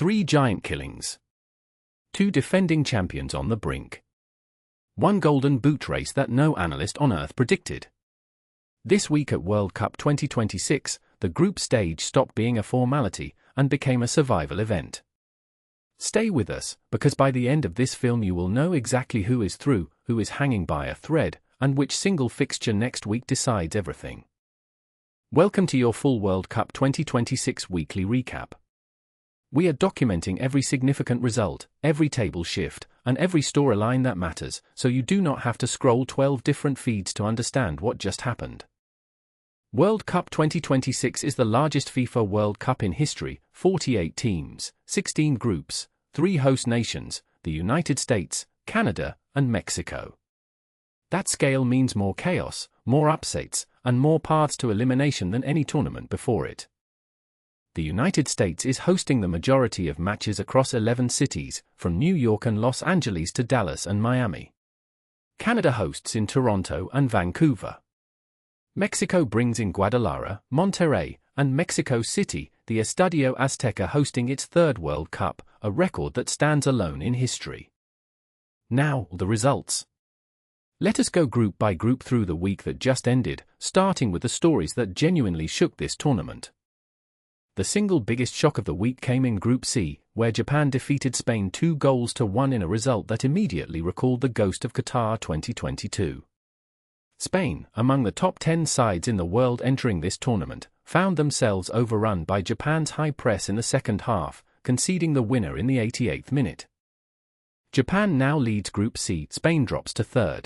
3 giant killings. 2 defending champions on the brink. 1 golden boot race that no analyst on earth predicted. This week at World Cup 2026, the group stage stopped being a formality and became a survival event. Stay with us, because by the end of this film you will know exactly who is through, who is hanging by a thread, and which single fixture next week decides everything. Welcome to your full World Cup 2026 weekly recap. We are documenting every significant result, every table shift, and every storyline that matters, so you do not have to scroll 12 different feeds to understand what just happened. World Cup 2026 is the largest FIFA World Cup in history, 48 teams, 16 groups, 3 host nations, the United States, Canada, and Mexico. That scale means more chaos, more upsets, and more paths to elimination than any tournament before it. The United States is hosting the majority of matches across 11 cities, from New York and Los Angeles to Dallas and Miami. Canada hosts in Toronto and Vancouver. Mexico brings in Guadalajara, Monterrey, and Mexico City, the Estadio Azteca hosting its 3rd World Cup, a record that stands alone in history. Now, the results. Let us go group by group through the week that just ended, starting with the stories that genuinely shook this tournament. The single biggest shock of the week came in Group C, where Japan defeated Spain 2-1 in a result that immediately recalled the ghost of Qatar 2022. Spain, among the top 10 sides in the world entering this tournament, found themselves overrun by Japan's high press in the second half, conceding the winner in the 88th minute. Japan now leads Group C, Spain drops to 3rd.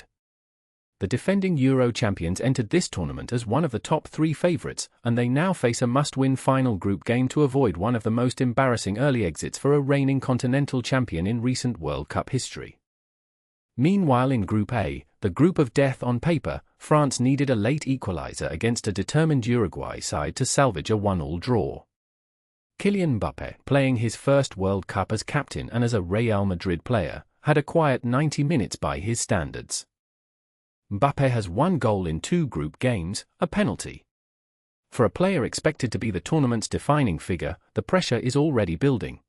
The defending Euro champions entered this tournament as one of the top 3 favourites, and they now face a must-win final group game to avoid one of the most embarrassing early exits for a reigning continental champion in recent World Cup history. Meanwhile in Group A, the group of death on paper, France needed a late equaliser against a determined Uruguay side to salvage a 1-1 draw. Kylian Mbappé, playing his first World Cup as captain and as a Real Madrid player, had a quiet 90 minutes by his standards. Mbappé has 1 goal in 2 group games, a penalty. For a player expected to be the tournament's defining figure, the pressure is already building.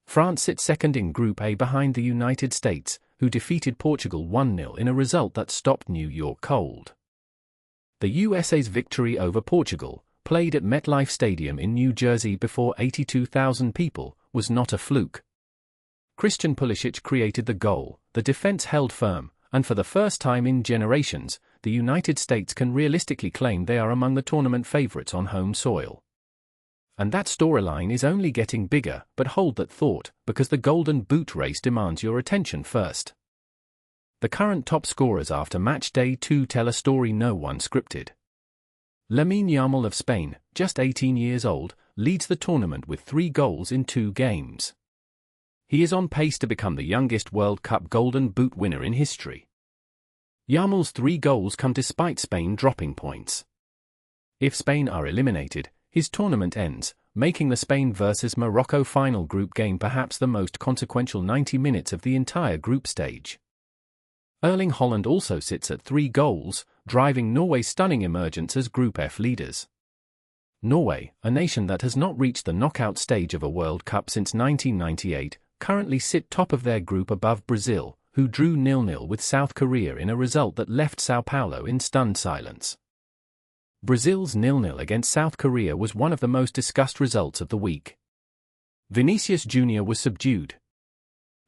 France sits 2nd in Group A behind the United States, who defeated Portugal 1-0 in a result that stopped New York cold. The USA's victory over Portugal, played at MetLife Stadium in New Jersey before 82,000 people, was not a fluke. Christian Pulisic created the goal, the defense held firm, and for the first time in generations, the United States can realistically claim they are among the tournament favorites on home soil. And that storyline is only getting bigger, but hold that thought, because the golden boot race demands your attention first. The current top scorers after match day 2 tell a story no one scripted. Lamine Yamal of Spain, just 18 years old, leads the tournament with 3 goals in 2 games. He is on pace to become the youngest World Cup Golden Boot winner in history. Yamal's 3 goals come despite Spain dropping points. If Spain are eliminated, his tournament ends, making the Spain vs Morocco final group game perhaps the most consequential 90 minutes of the entire group stage. Erling Haaland also sits at 3 goals, driving Norway's stunning emergence as Group F leaders. Norway, a nation that has not reached the knockout stage of a World Cup since 1998, currently sit top of their group above Brazil, who drew 0-0 with South Korea in a result that left Sao Paulo in stunned silence. Brazil's 0-0 against South Korea was one of the most discussed results of the week. Vinicius Jr. was subdued.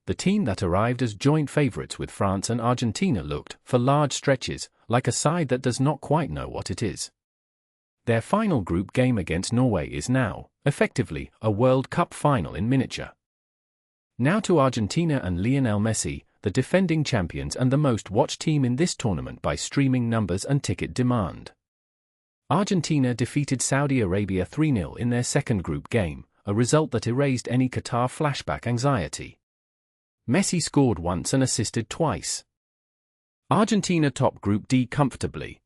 The team that arrived as joint favourites with France and Argentina looked, for large stretches, like a side that does not quite know what it is. Their final group game against Norway is now, effectively, a World Cup final in miniature. Now to Argentina and Lionel Messi, the defending champions and the most watched team in this tournament by streaming numbers and ticket demand. Argentina defeated Saudi Arabia 3-0 in their 2nd group game, a result that erased any Qatar flashback anxiety. Messi scored once and assisted twice. Argentina top Group D comfortably.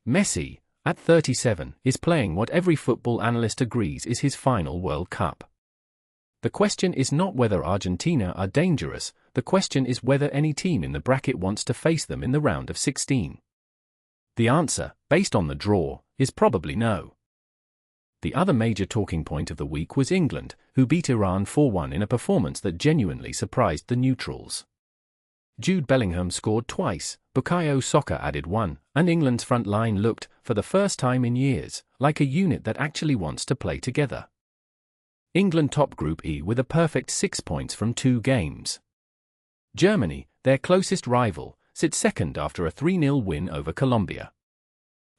Messi, at 37, is playing what every football analyst agrees is his final World Cup. The question is not whether Argentina are dangerous, the question is whether any team in the bracket wants to face them in the round of 16. The answer, based on the draw, is probably no. The other major talking point of the week was England, who beat Iran 4-1 in a performance that genuinely surprised the neutrals. Jude Bellingham scored twice, Bukayo Saka added one, and England's front line looked, for the first time in years, like a unit that actually wants to play together. England top Group E with a perfect 6 points from 2 games. Germany, their closest rival, sits second after a 3-0 win over Colombia.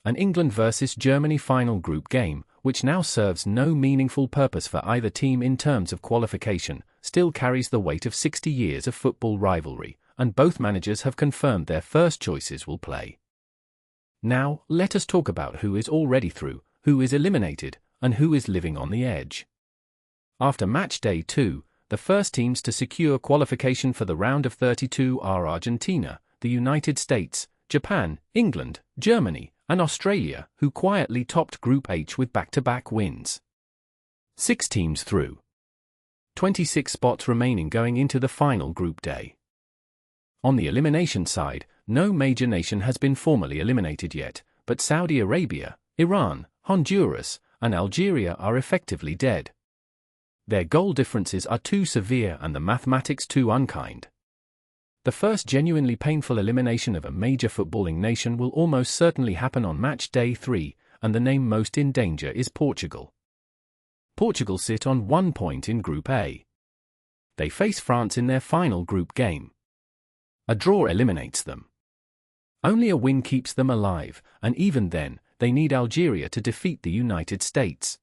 An England vs Germany final group game, which now serves no meaningful purpose for either team in terms of qualification, still carries the weight of 60 years of football rivalry, and both managers have confirmed their first choices will play. Now, let us talk about who is already through, who is eliminated, and who is living on the edge. After match day 2, the first teams to secure qualification for the round of 32 are Argentina, the United States, Japan, England, Germany, and Australia, who quietly topped Group H with back-to-back wins. 6 teams through. 26 spots remaining going into the final group day. On the elimination side, no major nation has been formally eliminated yet, but Saudi Arabia, Iran, Honduras, and Algeria are effectively dead. Their goal differences are too severe and the mathematics too unkind. The first genuinely painful elimination of a major footballing nation will almost certainly happen on match day 3, and the name most in danger is Portugal. Portugal sit on 1 point in Group A. They face France in their final group game. A draw eliminates them. Only a win keeps them alive, and even then, they need Algeria to defeat the United States.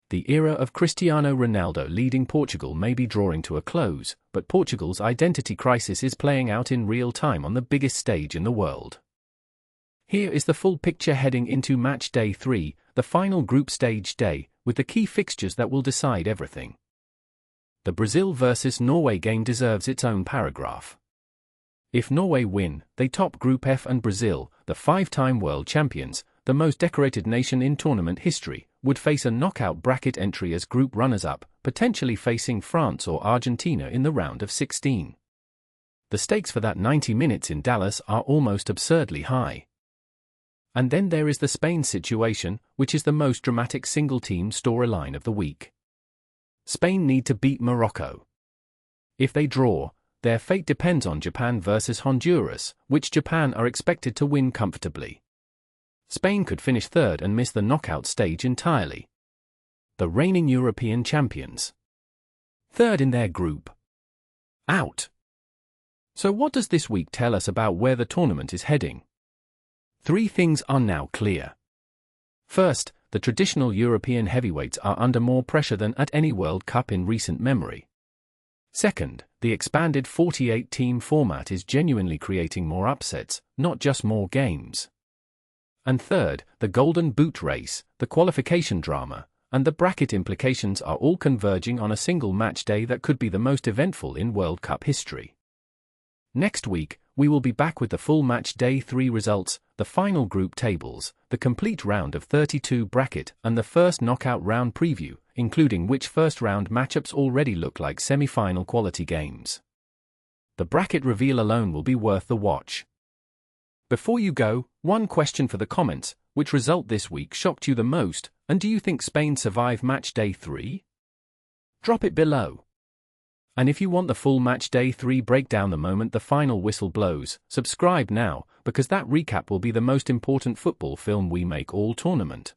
The era of Cristiano Ronaldo leading Portugal may be drawing to a close, but Portugal's identity crisis is playing out in real time on the biggest stage in the world. Here is the full picture heading into match day 3, the final group stage day, with the key fixtures that will decide everything. The Brazil vs Norway game deserves its own paragraph. If Norway win, they top Group F, and Brazil, the 5-time world champions, the most decorated nation in tournament history, would face a knockout bracket entry as group runners-up, potentially facing France or Argentina in the round of 16. The stakes for that 90 minutes in Dallas are almost absurdly high. And then there is the Spain situation, which is the most dramatic single-team storyline of the week. Spain need to beat Morocco. If they draw, their fate depends on Japan versus Honduras, which Japan are expected to win comfortably. Spain could finish third and miss the knockout stage entirely. The reigning European champions. Third in their group. Out. So what does this week tell us about where the tournament is heading? 3 things are now clear. First, the traditional European heavyweights are under more pressure than at any World Cup in recent memory. Second, the expanded 48-team format is genuinely creating more upsets, not just more games. And third, the Golden Boot race, the qualification drama, and the bracket implications are all converging on a single match day that could be the most eventful in World Cup history. Next week, we will be back with the full match day 3 results, the final group tables, the complete round of 32 bracket, and the first knockout round preview, including which first-round matchups already look like semi-final quality games. The bracket reveal alone will be worth the watch. Before you go, one question for the comments: which result this week shocked you the most, and do you think Spain survive match day 3? Drop it below. And if you want the full match day 3 breakdown the moment the final whistle blows, subscribe now, because that recap will be the most important football film we make all tournament.